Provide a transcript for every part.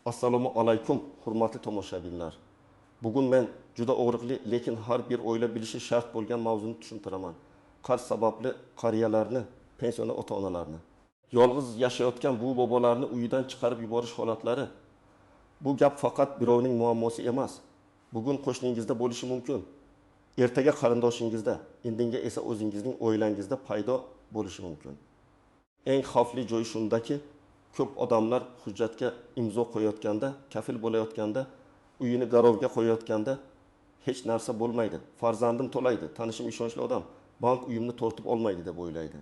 Assalomu alaykum, hurmatli tomoshabinlar. Bugun men juda og'riqli, lekin har bir o'ylab bilishi shart bo'lgan mavzuni tushuntiraman. Qarz sababli qariyalarni, pensioner ota-onalarni, yolg'iz yashayotgan bu bobolarni uyidan chiqarib yuborish holatlari. Bu gap faqat birovning muammosi emas. Bugun qo'shningizda bo'lishi mumkin. Ertaga qarindoshingizda, indinga esa o'zingizning oilangizda paydo bo'lishi mumkin. Eng xavfli joy shundaki, ko'p odamlar hujjatga imzo qo'yayotganda, kafil bo'layotganda, uyini garovga qo'yayotganda hech narsa bo'lmaydi. Farzandim to'laydi, tanishim ishonchli odam, bank uyimni tortib olmaydi deb o'ylaydi.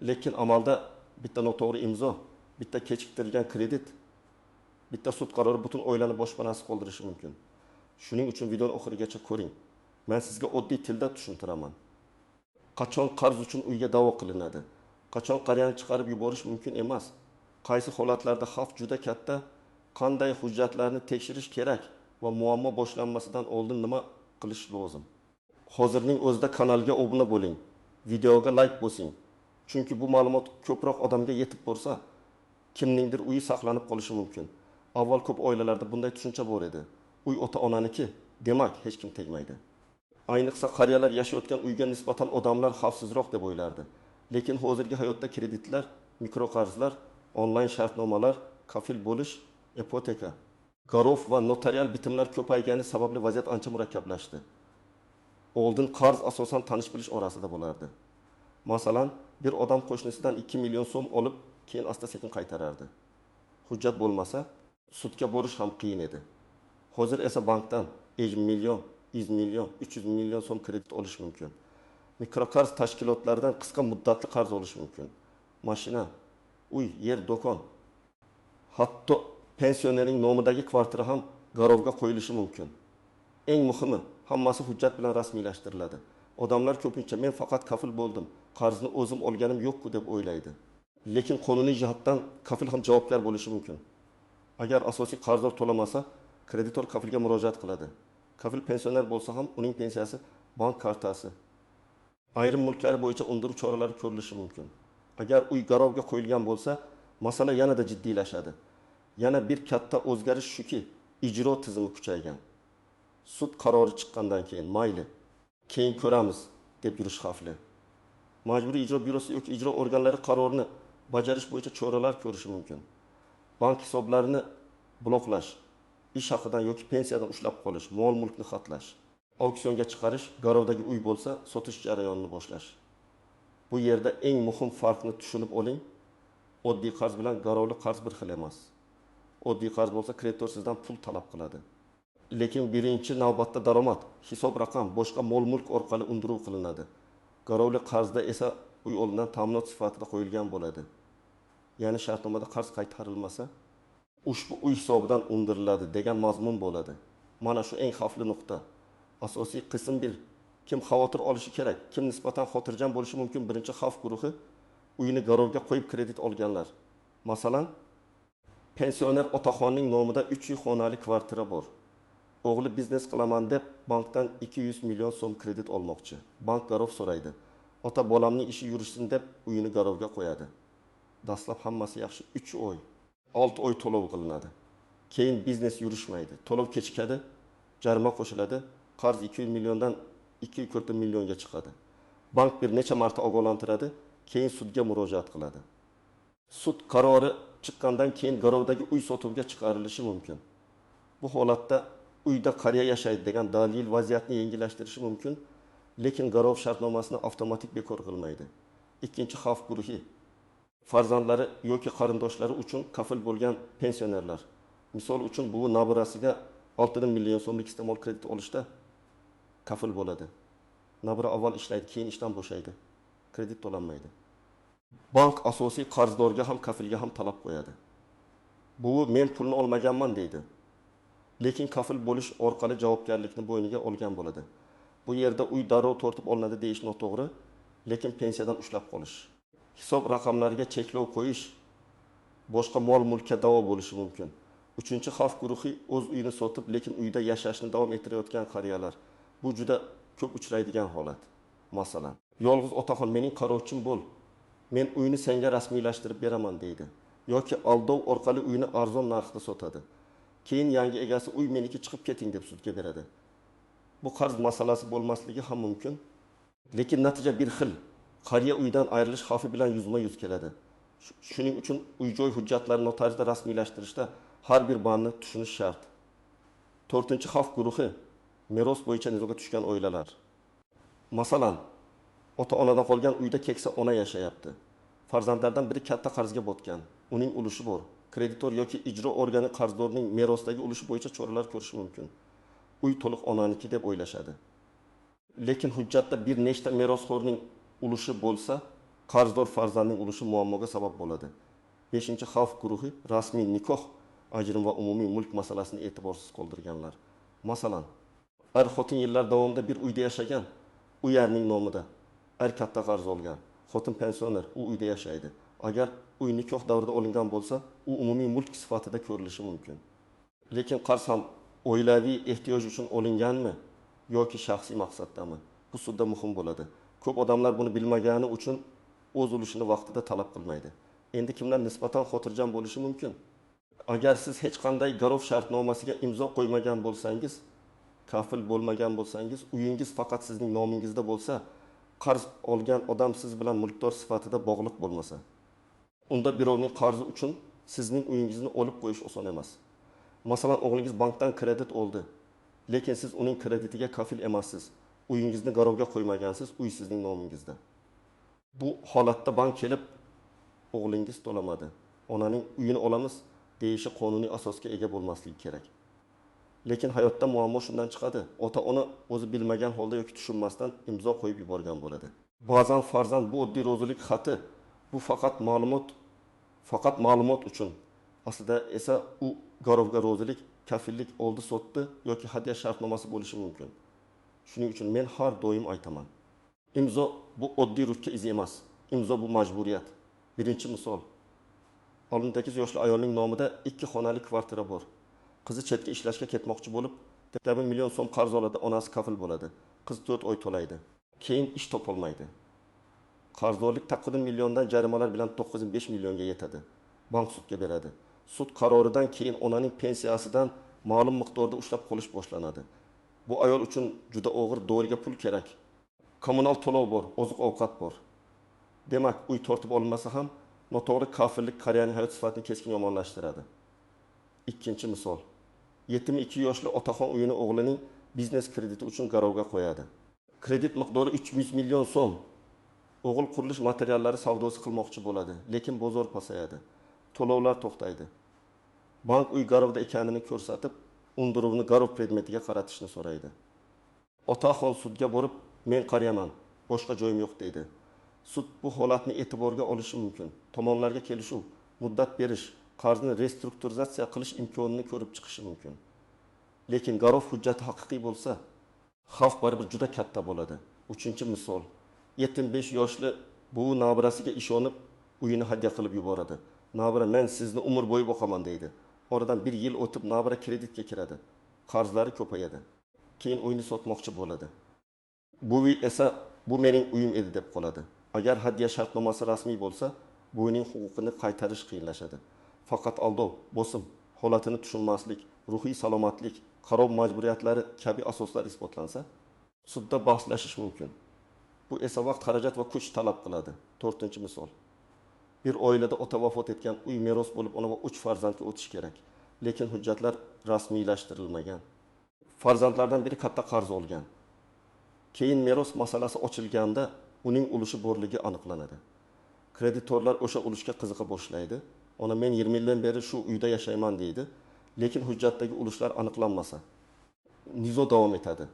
Lekin amalda bitta noto'g'ri imzo, bitta kechiktirilgan kredit, bitta sud qarori butun oilani boshpanasiz qoldirishi mumkin. Shuning uchun videoni oxirigacha ko'ring. Men sizga oddiy tilda tushuntiraman. Qachon qarz uchun uyga da'vo qilinadi? Qachon qariyani chiqarib yuborish mumkin emas? Qaysi holatlarda xavf juda katta? Qanday hujjatlarni tekshirish kerak va muammo boshlanmasidan oldin nima qilish lozim? Hozirning o'zida kanalga obuna bo'ling, videoga like bosing. Chunki bu ma'lumot ko'proq odamga yetib borsa, kimningdir uyi saqlanib qolishi mumkin. Avval ko'p oilalarda bunday tushuncha bor edi. Uy ota-onaniki, demak hech kim tegmaydi. Ayniqsa qariyalar yashayotgan uyga nisbatan odamlar xavfsizroq deb o'ylardi. Lekin hozirgi hayotda kreditlar, mikroqarzlar, onlayn shartnomalar, kafil bo'lish, ipoteka, garov va notarial bitimlar ko'paygani sababli vaziyat ancha murakkablashdi. Oldin qarz asosan tanish-bilish orasida bo'lardi. Masalan, bir odam qo'shnisidan 2 million so'm olib, keyin asta-sekin qaytarardi. Hujjat bo'lmasa, sudga borish ham qiyin edi. Hozir esa bankdan 1 million, 100 million, 300 million so'm kredit olish mumkin. Mikroqarz tashkilotlaridan qisqa muddatli qarz olish mumkin. Mashina, uy, yer, do'kon, hatto pensionerning nomidagi kvartira ham garovga qo'yilishi mumkin. Eng muhimi, hammasi hujjat bilan rasmiylashtiriladi. Odamlar ko'pincha men faqat kafil bo'ldim, qarzni o'zim olganim yo'q-ku deb o'ylaydi. Lekin qonuniy jihatdan kafil ham javobgar bo'lishi mumkin. Agar asosiy qarzdor to'lamasa, kreditor kafilga murojaat qiladi. Kafil pensioner bo'lsa ham uning pensiyasi, bank kartasi, ayrim mulklar bo'yicha undiruv choralari ko'rilishi mumkin. Agar uy garovga qo'yilgan bo'lsa, masala yanada jiddiylashadi. Yana bir katta o'zgarish shuki, ijro tizimi kuchaygan. Sud qarori chiqqandan keyin mayli, keyin ko'ramiz deb yurish xavfli. Majburiy ijro byurosi yoki ijro organlari qarorni bajarish bo'yicha choralar ko'rishi mumkin. Bank hisoblarini bloklash, ish haqidan yoki pensiyadan ushlab qolish, mol-mulkni xatlash, auksionga chiqarish, garovdagi uy bo'lsa, sotish jarayonini boshlash. Bu yerda eng muhim farqni tushunib oling. Oddiy qarz bilan garovli qarz bir xil emas. Oddiy qarz bo'lsa, kreditor sizdan pul talab qiladi. Lekin birinchi navbatda daromad, hisob raqam, boshqa mol-mulk orqali undiruv qilinadi. Garovli qarzda esa uy oldidan ta'minot sifatida qo'yilgan bo'ladi. Ya'ni shartnomada qarz qaytarilmasa, ushbu uy hisobidan undiriladi degan mazmun bo'ladi. Mana shu eng xavfli nuqta. Asosiy qism 1. Kim xavotir olishi kerak, kim nisbatan xotirjam bo'lishi mumkin? Birinchi xavf guruhi uyini garovga qo'yib kredit olganlar. Masalan, pensioner otaxonning nomida 3 uy xonali kvartira bor. O'g'li biznes qilaman deb bankdan 200 million so'm kredit olmoqchi. Bank garov so'raydi. Ota bolamning ishi yurishsin deb uyini garovga qo'yadi. Dastlab hammasi yaxshi, 3 oy, 6 oy to'lov qilinadi. Keyin biznes yurishmaydi. To'lov kechikadi, jarima qo'shiladi, qarz 200 milliondan 240 millionga chiqadi. Bank bir necha marta ogohlantiradi, keyin sudga murojaat qiladi. Sud qarori chiqqandan keyin garovdagi uy sotuvga chiqarilishi mumkin. Bu holatda uyda qariya yashaydi degan dalil vaziyatni yengillashtirishi mumkin, lekin garov shartnomasini avtomatik bekor qilmaydi. Ikkinchi xavf guruhi farzandlari yoki qarindoshlari uchun kafil bo'lgan pensionerlar. Misol uchun bu nabirasiga 6 million so'mlik iste'mol kredit olishda kafil bo'ladi. Nabira avval ishlaydi, keyin ishdan bo'shaydi. Kredit to'lanmaydi. Bank asosiy qarzdorga ham kafilga ham talab qo'yadi. Bu men pulni olmaganman deydi. Lekin kafil bo'lish orqali javobgarlikni bo'yniga olgan bo'ladi. Bu yerda uy darrov tortib olinadi deyish noto'g'ri, lekin pensiyadan ushlab qolish, hisob raqamlariga cheklov qo'yish, boshqa mol-mulkka da'vo bo'lishi mumkin. Uchinchi xavf guruhi o'z uyini sotib, lekin uyda yashashni davom ettirayotgan qariyalar. Bu juda ko'p uchraydigan holat. Masalan, yolg'iz otaxon mening qarovchim bo'l. Men uyni senga rasmiylashtirib beraman deydi. yoki aldov orqali uyni arzon narxda sotadi. Keyin yangi egasi uy meniki chiqib keting deb sudga beradi. Bu qarz masalasi bo'lmasligi ham mumkin. Lekin natija bir xil. Qariya uydan ayrilish xavfi bilan yuzma-yuz keladi. Shuning uchun uy-joy hujjatlarini notariusda rasmiylashtirishda har bir bandni tushunish shart. 4-xavf guruhi meros bo'yicha nizoga tushgan oilalar. Masalan, ota-onadan qolgan uyda keksa ona yashayapti. Farzandlardan biri katta qarzga botgan. Uning ulushi bor. Kreditor yoki ijro organi qarzdorning merosdagi ulushi bo'yicha choralar ko'rishi mumkin. Uy to'liq onaniki deb o'ylashadi. Lekin hujjatda bir nechta merosxo'rning ulushi bo'lsa, qarzdor farzandning ulushi muammoga sabab bo'ladi. 5-xavf guruhi rasmiy nikoh, ajrim va umumiy mulk masalasini e'tiborsiz qoldirganlar. Masalan, xotin yillar davomida bir uyda yashagan, u erning nomida. Katta qarz olgan. Xotin pensioner, u uyda yashaydi. Agar uy nikoh davrida olingan bo'lsa, u umumiy mulk sifatida ko'rilishi mumkin. Lekin qarz ham oilaviy ehtiyoj uchun olinganmi yoki shaxsiy maqsaddami? Bu sudda muhim bo'ladi. Ko'p odamlar buni bilmagani uchun o'z ulushini vaqtida talab qilmaydi. Endi kimlar nisbatan xotirjam bo'lishi mumkin? Agar siz hech qanday garov shartnomasiga imzo qo'ymagan bo'lsangiz, kafil bo'lmagan bo'lsangiz, uyingiz faqat sizning nomingizda bo'lsa, qarz olgan odam siz bilan mulkdor sifatida bog'liq bo'lmasa, unda birovning qarzi uchun sizning uyingizni olib qo'yish oson emas. Masalan, o'g'lingiz bankdan kredit oldi, lekin siz uning kreditiga kafil emassiz. Uyingizni garovga qo'ymagansiz, uy sizning nomingizda. Bu holatda bank kelib, o'g'lingiz to'lamadi, onaning uyini olamiz deyishi qonuniy asosga ega bo'lmasligi kerak. Lekin hayotda muammo shundan chiqadi. Ota-ona o'zi bilmagan holda yoki tushunmasdan imzo qo'yib yuborgan bo'ladi. Ba'zan farzand bu oddiy rozilik xati, bu faqat ma'lumot uchun. Aslida esa u garovga rozilik, kafillik oldi sotdi yoki hadya shartnomasi bo'lishi mumkin. Shuning uchun men har doim aytaman. Imzo bu oddiy ruchka izi emas. Imzo bu majburiyat. Birinchi misol. 18 yoshli ayolning nomida 2 xonali kvartira bor. Qizi chetga ishlashga ketmoqchi bo'lib, tabi 1 million so'm qarz oladi, onasi kafil bo'ladi. Qiz 4 oy to'laydi. Keyin ish topolmaydi. Qarzdorlik taqdim milliondan jarimalar bilan 905 millionga yetadi. Bank sudga beradi. Sud qaroridan keyin onaning pensiyasidan ma'lum miqdorda ushlab qolish boshlanadi. Bu ayol uchun juda og'ir doriga pul kerak. Kommunal to'lov bor, oziq-ovqat bor. Demak, uy tortib olinmasa ham noto'g'ri kafillik qariyaning hayot sifatini keskin yomonlashtiradi. Ikkinchi misol. 72 yoshli otaxon uyini o'g'lining biznes krediti uchun garovga qo'yadi. Kredit miqdori 300 million so'm. O'g'il qurilish materiallari savdosi qilmoqchi bo'ladi, lekin bozor pasayadi. To'lovlar to'xtaydi. Bank uy garovda ekanini ko'rsatib, undiruvni garov predmetiga qaratishni so'raydi. Otaxon sudga borib, men qariyaman, boshqa joyim yo'q deydi. Sud bu holatni e'tiborga olishi mumkin. Tomonlarga kelishuv, muddat berish, qarzni restrukturizatsiya qilish imkonini ko'rib chiqishi mumkin. Lekin garov hujjati haqiqiy bo'lsa, xavf baribir juda katta bo'ladi. 3-misol. 75 yoshli bu nabirasiga ishonib uyini hadya qilib yuboradi. Nabira men sizni umr bo'yi boqaman deydi. Oradan 1 yil o'tib nabira kreditga kiradi. Qarzlari ko'payadi. Keyin uyni sotmoqchi bo'ladi. Bu uy esa bu mening uyim edi deb qoladi. Agar hadya shartnomasi rasmiy bo'lsa, bu uyning huquqini qaytarish qiyinlashadi. Faqat aldov, bosim, holatini tushunmaslik, ruhiy salomatlik, qaror majburiyatlari kabi asoslar isbotlansa, sudda bahslashish mumkin. Bu esa vaqt, xarajat va kuch talab qiladi. 4-misol. Bir oilada ota vafot etgan, uy meros bo'lib, ona va 3 farzandga o'tish kerak. Lekin hujjatlar rasmiylashtirilmagan. Farzandlardan biri katta qarz olgan. Keyin meros masalasi ochilganda uning ulushi borligi aniqlanadi. Kreditorlar o'sha ulushga qiziqa boshlaydi. Ona men 20 yildan beri shu uyda yashayman deydi. Lekin hujjatdagi ulushlar aniqlanmasa, nizo davom etadi.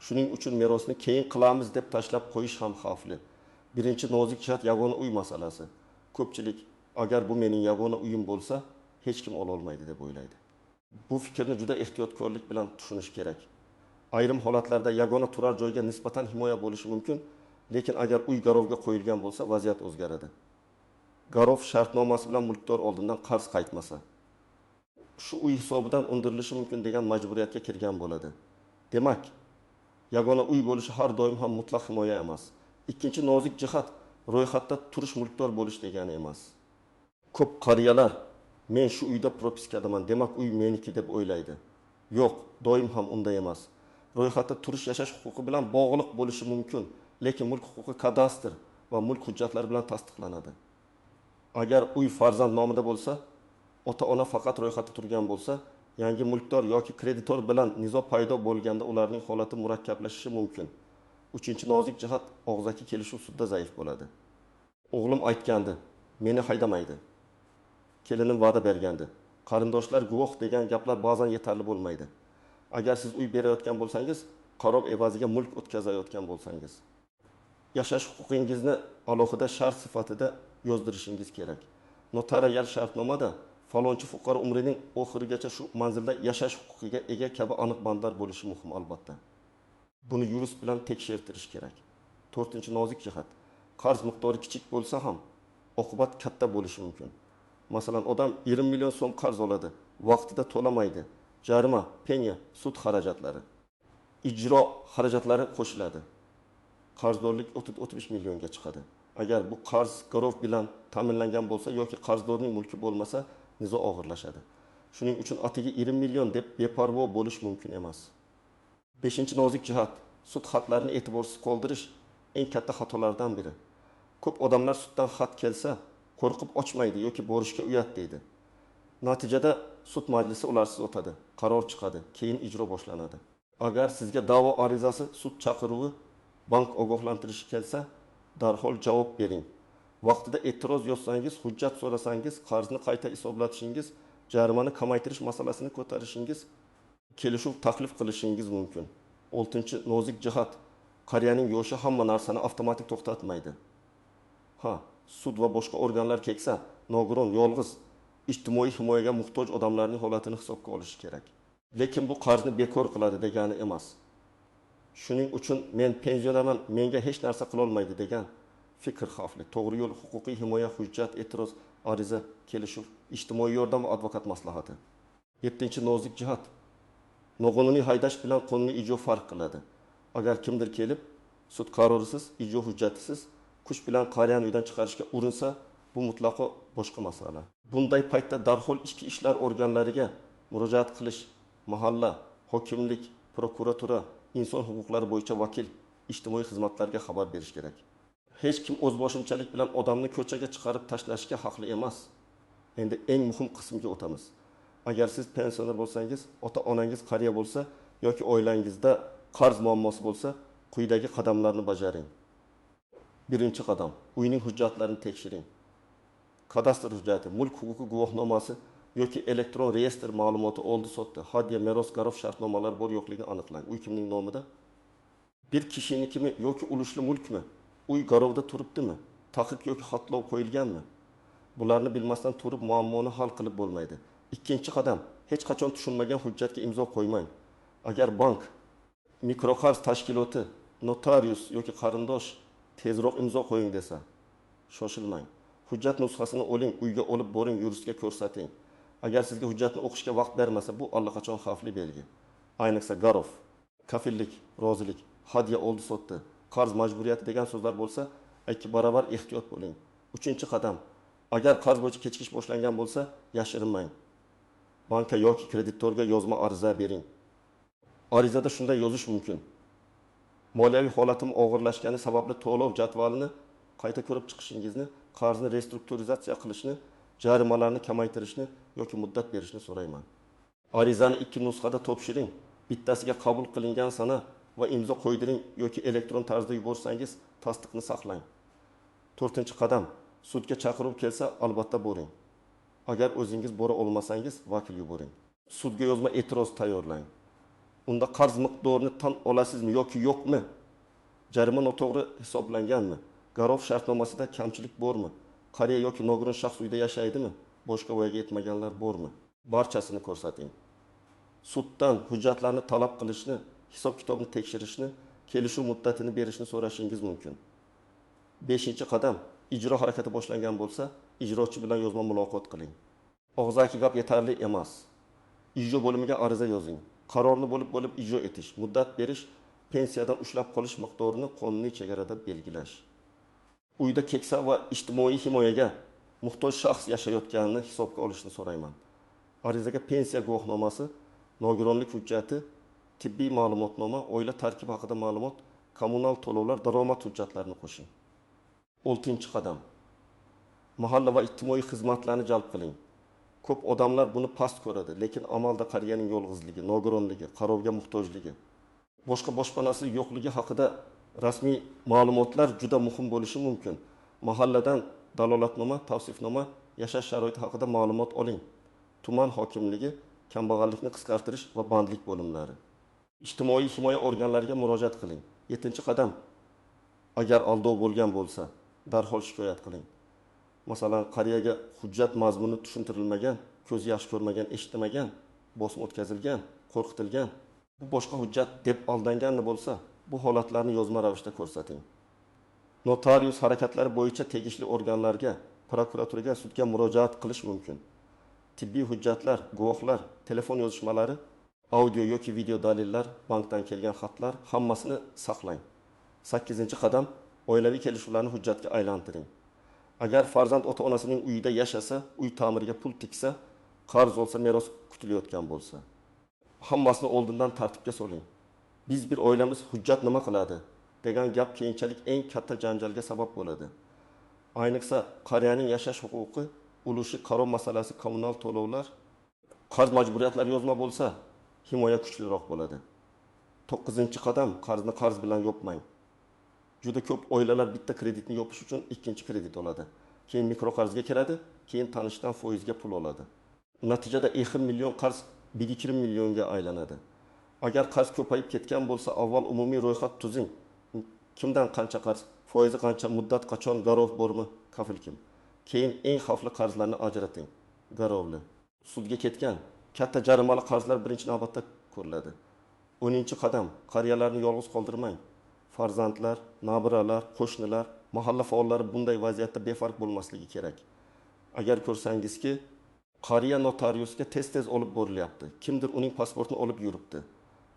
Shuning uchun merosni keyin qilamiz deb tashlab qo'yish ham xavfli. Birinchi nozik jihat yagona uy masalasi. Ko'pchilik agar bu mening yagona uyim bo'lsa, hech kim ola olmaydi deb o'ylaydi. Bu fikrni juda ehtiyotkorlik bilan tushunish kerak. Ayrim holatlarda yagona turar joyga nisbatan himoya bo'lishi mumkin, lekin agar uy garovga qo'yilgan bo'lsa, vaziyat o'zgaradi. Garov shartnomasi bilan mulkdor oldindan qarz qaytmasa, shu uy hisobidan undirilishi mumkin degan majburiyatga kirgan bo'ladi. Demak, yagona uy bo'lishi har doim ham mutlaq himoya emas. Ikkinchi nozik jihat ro'yxatda turish mulkdor bo'lish degani emas. Ko'p qariyalar men shu uyda propiskadaman, demak uy meniki deb o'ylaydi. Yo'q, doim ham unday emas. Ro'yxatda turish yashash huquqi bilan bog'liq bo'lishi mumkin, lekin mulk huquqi kadastr va mulk hujjatlari bilan tasdiqlanadi. Agar uy farzand nomida bo'lsa, ota-ona faqat ro'yxatda turgan bo'lsa, yangi mulkdor yoki kreditor bilan nizo paydo bo'lganda ularning holati murakkablashishi mumkin. Uchinchi nozik jihat og'zaki kelishuv sudda zaif bo'ladi. O'g'lim aytgandi, meni haydamaydi. Kelinim va'da bergandi. Qarindoshlar guvoh degan gaplar ba'zan yetarli bo'lmaydi. Agar siz uy berayotgan bo'lsangiz, qaroq evaziga mulk o'tkazayotgan bo'lsangiz, yashash huquqingizni alohida shart sifatida yozdirishingiz kerak. Notarial shartnomada falonchi fuqaro umrining oxirigacha shu manzilda yashash huquqiga ega kabi aniq bandlar bo'lishi muhim albatta. Buni yurist bilan tekshirtirish kerak. 4-nozik jihat. Qarz miqdori kichik bo'lsa ham oqibat katta bo'lishi mumkin. Masalan, odam 20 million so'm qarz oladi, vaqtida to'lamaydi. Jarima, penya, sud xarajatlari, ijro xarajatlari qo'shiladi. Qarzdorlik 30-35 millionga chiqadi. Agar bu qarz garov bilan ta'minlangan bo'lsa yoki qarzdorning mulki bo'lmasa, nizo og'irlashadi. Shuning uchun atiga 20 million deb beparvo bo'lish mumkin emas. 5-nozik jihat, sud xatlarini e'tiborsiz qoldirish eng katta xatolardan biri. Ko'p odamlar suddan xat kelsa, qo'rqib ochmaydi yoki borishga uyat deydi. Natijada sud majlisi ularsiz o'tadi, qaror chiqadi, keyin ijro boshlanadi. Agar sizga da'vo arizasi, sud chaqiruvi, bank ogohlantirishi kelsa, darhol javob bering. Vaqtida e'tiroz yozsangiz, hujjat so'rasangiz, qarzni qayta hisoblatishingiz, jarimani kamaytirish masalasini ko'tarishingiz, kelishuv taklif qilishingiz mumkin. 6-nozik jihat, qariyaning yoshi hamma narsani avtomatik to'xtatmaydi. Sud va boshqa organlar kelsa, nogiron, yolg'iz, ijtimoiy himoyaga muhtoj odamlarning holatini hisobga olish kerak. Lekin bu qarzni bekor qiladi degani emas. Shuning uchun men pensionerman, menga hech narsa qila olmaydi degan fikr xavfli. To'g'ri yo'l, huquqiy himoya, hujjat, e'tiroz, ariza, kelishuv, ijtimoiy yordam va advokat maslahati. 7-nozik jihat. Noqonuniy haydash bilan qonuniy ijro farq qiladi. Agar kimdir kelib, sud qarorisiz, ijro hujjatisiz kuch bilan qariyani uydan chiqarishga urinsa, bu mutlaqo boshqa masala. Bunday paytda darhol ichki ishlar organlariga murojaat qilish, mahalla, hokimlik, prokuratura, inson huquqlari bo'yicha vakil, ijtimoiy xizmatlarga xabar berish kerak. Hech kim o'zboshimchalik bilan odamni ko'chaga chiqarib tashlashga haqli emas. Endi eng muhim qismga o'tamiz. Agar siz pensioner bo'lsangiz, ota-onangiz qariya bo'lsa yoki oilangizda qarz muammosi bo'lsa, quyidagi qadamlarni bajaring. 1-qadam, uyning hujjatlarini tekshiring. Kadastr hujjati, mulk huquqi guvohnomasi yoki elektron reyestr ma'lumoti oldi sotdi, hadya, meros, garov shartnomalari bor yo'qligini aniqlang. Uy kimning nomida? Bir kishinikimi yoki ulushli mulkmi? Uy garovda turibdimi? Taqiq yoki xatlov qo'yilganmi? Bularni bilmasdan turib muammoni hal qilib bo'lmaydi. 2-qadam, hech qachon tushunmagan hujjatga imzo qo'ymang. Agar bank, mikroqarz tashkiloti, notarius yoki qarindosh tezroq imzo qo'ying desa, shoshilmang. Hujjat nusxasini oling, uyga olib boring, yuristga ko'rsating. Agar sizga hujjatni o'qishga vaqt bermasa, bu allaqachon xavfli belgi. Ayniqsa garov, kafillik, rozilik, hadya oldi sotdi, qarz majburiyati degan so'zlar bo'lsa, 2 barobar ehtiyot bo'ling. 3-qadam, agar qarz bo'yicha kechikish boshlangan bo'lsa, yashirinmang. Banka yoki kreditorga yozma ariza bering. Arizada shunday yozish mumkin: moliyaviy holatim og'irlashgani sababli to'lov jadvalini qayta ko'rib chiqishingizni, qarzni restrukturizatsiya qilishni, jarimalarni kamaytirishni yoki muddat berishni so'rayman. Arizani 2 nusxada topshiring. Bittasiga qabul qilingan sana va imzo qo'ydiring yoki elektron tarzda yuborsangiz, tasdiqni saqlang. 4-qadam, sudga chaqiruv kelsa, albatta boring. Agar o'zingiz bora olmasangiz, vakil yuboring. Sudga yozma e'tiroz tayyorlang. Unda qarz miqdorini tan olasizmi yoki yo'qmi? Jarima noto'g'ri hisoblanganmi? Garov shartnomasida kamchilik bormi? Qariya yoki nogiron shaxs uyda yashaydimi? Boshqa voyaga yetmaganlar bormi? Barchasini ko'rsating. Suddan hujjatlarni talab qilishni, hisob-kitobni tekshirishni, kelishuv muddatini berishni so'rashingiz mumkin. 5-qadam, ijro harakati boshlangan bo'lsa, ijrochi bilan yozma muloqot qiling. Og'zaki gap yetarli emas. Ijro bo'limiga ariza yozing. Qarorni bo'lib ijro etish, muddat berish, pensiyadan ushlab qolish miqdorini qonuniy chegarada belgilash. Uyda keksa va ijtimoiy himoyaga muhtoj shaxs yashayotganini hisobga olishni so'rayman. Arizaga pensiya guvohnomasi, nogironlik hujjati, tibbiy ma'lumotnoma, oila tarkibi haqida ma'lumot, kommunal to'lovlar, daromad hujjatlarini qo'shing. 6-qadam. Mahalla va ijtimoiy xizmatlarni jalb qiling. Ko'p odamlar buni past ko'radi, lekin amalda qariyaning yolg'izligi, nogironligi, qarovga muhtojligi, boshqa boshpanasi yo'qligi haqida rasmiy ma'lumotlar juda muhim bo'lishi mumkin. Mahalladan dalolatnoma, tavsifnoma, yashash sharoiti haqida ma'lumot oling. Tuman hokimligi, kambag'allikni qisqartirish va bandlik bo'limlari. Ijtimoiy himoya organlariga murojaat qiling. 7-qadam. Agar aldov bo'lgan bo'lsa, darhol shikoyat qiling. Masalan, qariyaga hujjat mazmuni tushuntirilmagan, ko'z yaxshi ko'rmagan, eshitmagan, bosim o'tkazilgan, qo'rqitilgan, bu boshqa hujjat deb aldangani bo'lsa, bu holatlarni yozma ravishda ko'rsating. Notarius harakatlari bo'yicha tegishli organlarga, prokuraturaga, sudga murojaat qilish mumkin. Tibbiy hujjatlar, guvohlar, telefon yozishmalari, audio yoki video dalillar, bankdan kelgan xatlar hammasini saqlang. 8-qadam. Oilaviy kelishuvlarni hujjatga aylantiring. Agar farzand ota-onasining uyida yashasa, uy ta'miriga pul tiksa, qarz olsa, meros kutilayotgan bo'lsa, hammasini oldindan tartibga soling. Biz bir oilamiz hujjat nima qiladi degan gap keyinchalik eng katta janjalga sabab bo'ladi. Ayniqsa qariyaning yashash huquqi, ulushi, qarov masalasi, kommunal to'lovlar, qarz majburiyatlari yozma bo'lsa, himoya kuchliroq bo'ladi. 9-qadam. Qarzni qarz bilan yopmang. Juda ko'p oilalar bitta kreditni yopish uchun ikkinchi kredit oladi. Keyin mikroqarzga kiradi, keyin tanishdan foizga pul oladi. Natijada 2 million qarz 1-2 millionga aylanadi. Agar qarz ko'payib ketgan bo'lsa, avval umumiy ro'yxat tuzing. Kimdan qancha qarz, foizi qancha, muddat qachon, garov bormi, kafil kim. Keyin eng xavfli qarzlarni ajrating. Garovli. Sudga ketgan katta jarimali qarzlar birinchi navbatda ko'riladi. 10-qadam. Qariyalarni yolg'iz qoldirmang. Farzandlar, nabiralar, qo'shnilar, mahalla faollari bunday vaziyatda befarq bo'lmasligi kerak. Agar ko'rsangizki, qariya notariusga tez-tez olib borilyapti, kimdir uning pasportini olib yuribdi,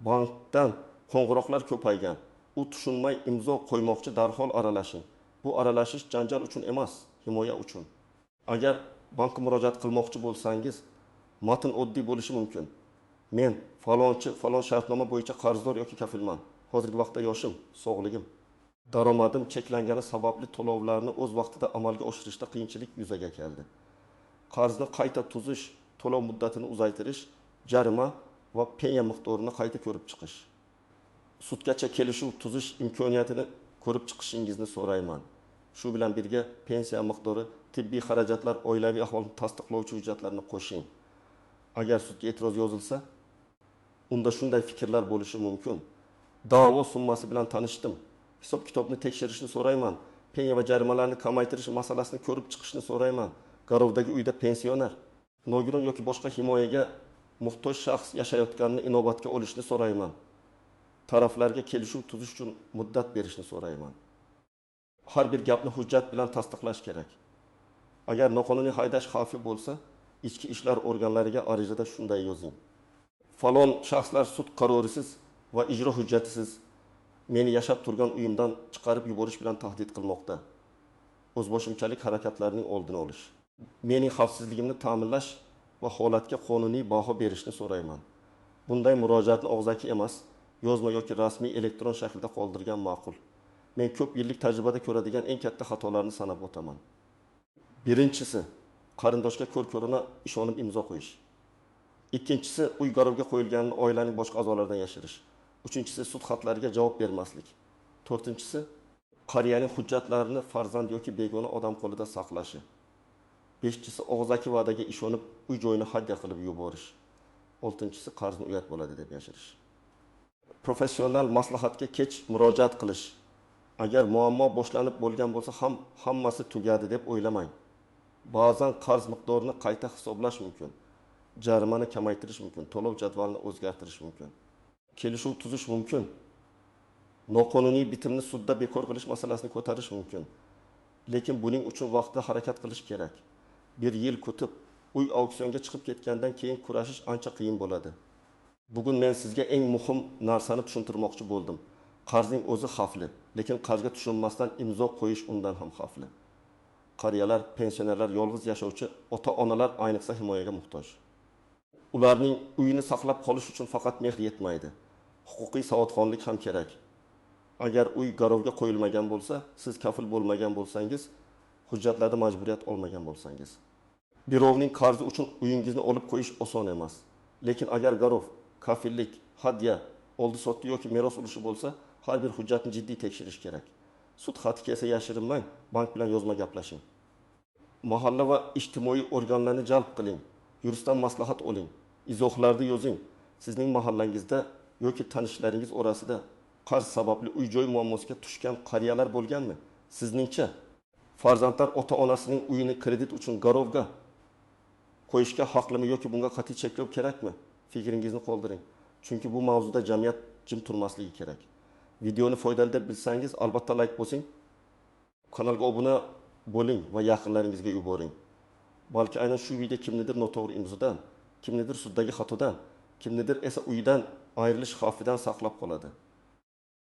bankdan qo'ng'iroqlar ko'paygan, u tushunmay imzo qo'ymoqchi, darhol aralashing. Bu aralashish janjal uchun emas, himoya uchun. Agar bankka murojaat qilmoqchi bo'lsangiz, matn oddiy bo'lishi mumkin. Men falonchi, falon shartnoma bo'yicha qarzdor yoki kafilman. Hozirgi vaqtda yoshim, sog'ligim, daromadim cheklangani sababli to'lovlarni o'z vaqtida amalga oshirishda qiyinchilik yuzaga keldi. Qarzni qayta tuzish, to'lov muddatini uzaytirish, jarima va penya miqdorini qayta ko'rib chiqish. Sudgacha kelishuv tuzish imkoniyatini ko'rib chiqishingizni so'rayman. Shu bilan birga pensiya miqdori, tibbiy xarajatlar, oilaviy ahvolni tasdiqlovchi hujjatlarni qo'shing. Agar sudga e'tiroz yozilsa, unda shunday fikrlar bo'lishi mumkin. Da'vo summasi bilan tanishdim. Hisob kitobni tekshirishni so'rayman. Penya va jarimalarni kamaytirish masalasini ko'rib chiqishni so'rayman. Garovdagi uyda pensioner, nogiron yoki boshqa himoyaga muhtoj shaxs yashayotganini inobatga olishni so'rayman. Taraflarga kelishuv tuzish uchun muddat berishni so'rayman. Har bir gapni hujjat bilan tasdiqlash kerak. Agar noqonuniy haydash xavfi bo'lsa, ichki ishlar organlariga arizada shunday yozing. Falon shaxslar sud qarorisiz va ijro hujjatisiz meni yashab turgan uyimdan chiqarib yuborish bilan tahdid qilmoqda. O'zboshimchalik harakatlarining oldini olish. Mening xavfsizligimni ta'minlash va holatga qonuniy baho berishni so'rayman. Bunday murojaatni og'zaki emas, yozma yoki rasmiy elektron shaklda qoldirgan ma'qul. Men ko'p yillik tajribada ko'radigan eng katta xatolarni sanab o'taman. Birinchisi, qarindoshga ko'r-ko'rona ishonib imzo qo'yish. Ikkinchisi, uy garovga qo'yilganini oilaning boshqa a'zolaridan yashirish. Uchinchisi, sud xatlariga javob bermaslik. To'rtinchisi, qariyaning hujjatlarini farzand yoki begona odam qo'lida saqlashi. Beshinchisi, og'zaki va'daga ishonib uy joyini hadya qilib yuborish. Oltinchisi, qarzni uyat bo'ladi deb yashirish. Professional maslahatga kech murojaat qilish. Agar muammo boshlanib bo'lgan bo'lsa ham hammasi tugadi deb o'ylamang. Ba'zan qarz miqdorini qayta hisoblash mumkin. Jarimani kamaytirish mumkin, to'lov jadvalini o'zgartirish mumkin. Kelishuv tuzish mumkin. Noqonuniy bitimni sudda bekor qilish masalasini ko'tarish mumkin. Lekin buning uchun vaqtida harakat qilish kerak. 1 yil kutib, uy auksionga chiqib ketgandan keyin kurashish ancha qiyin bo'ladi. Bugun men sizga eng muhim narsani tushuntirmoqchi bo'ldim. Qarzning o'zi xavfli, lekin qarzga tushunmasdan imzo qo'yish undan ham xavfli. qariyalar, pensionerlar, yolg'iz yashovchi ota-onalar ayniqsa himoyaga muhtoj. Ularning uyini saqlab qolish uchun faqat mehr yetmaydi. Huquqiy savodxonlik ham kerak. Agar uy garovga qo'yilmagan bo'lsa, siz kafil bo'lmagan bo'lsangiz, hujjatlarda majburiyat olmagan bo'lsangiz. Birovning qarzi uchun uyingizni olib qo'yish oson emas. Lekin agar garov, kafillik, hadya, oldi-sotdi yoki meros ulushi bo'lsa, har bir hujjatni jiddiy tekshirish kerak. Sud xati kelsa yashirinmang, bank bilan yozma gaplashing. Mahalla va ijtimoiy organlarni jalb qiling. Yuristdan maslahat oling. Izohlarni yozing. Sizning mahallangizda yoki tanishlaringiz orasida qarz sababli uy-joy muammosiga tushgan qariyalar bo'lganmi? Sizningcha farzandlar ota-onasining uyini kredit uchun garovga qo'yishga haqlimi yoki bunga qat'iy cheklov kerakmi? Fikringizni qoldiring. Chunki bu mavzuda jamiyat jim turmasligi kerak. Videoni foydali deb bilsangiz, albatta like bosing. Kanalga obuna bo'ling va yaqinlaringizga yuboring. Balki aynan shu video kimnidir noto'g'ri imzodan, kimnidir suddagi xatodan, kimnidir esa uydan ayrilish xavfidan saqlab qoladi.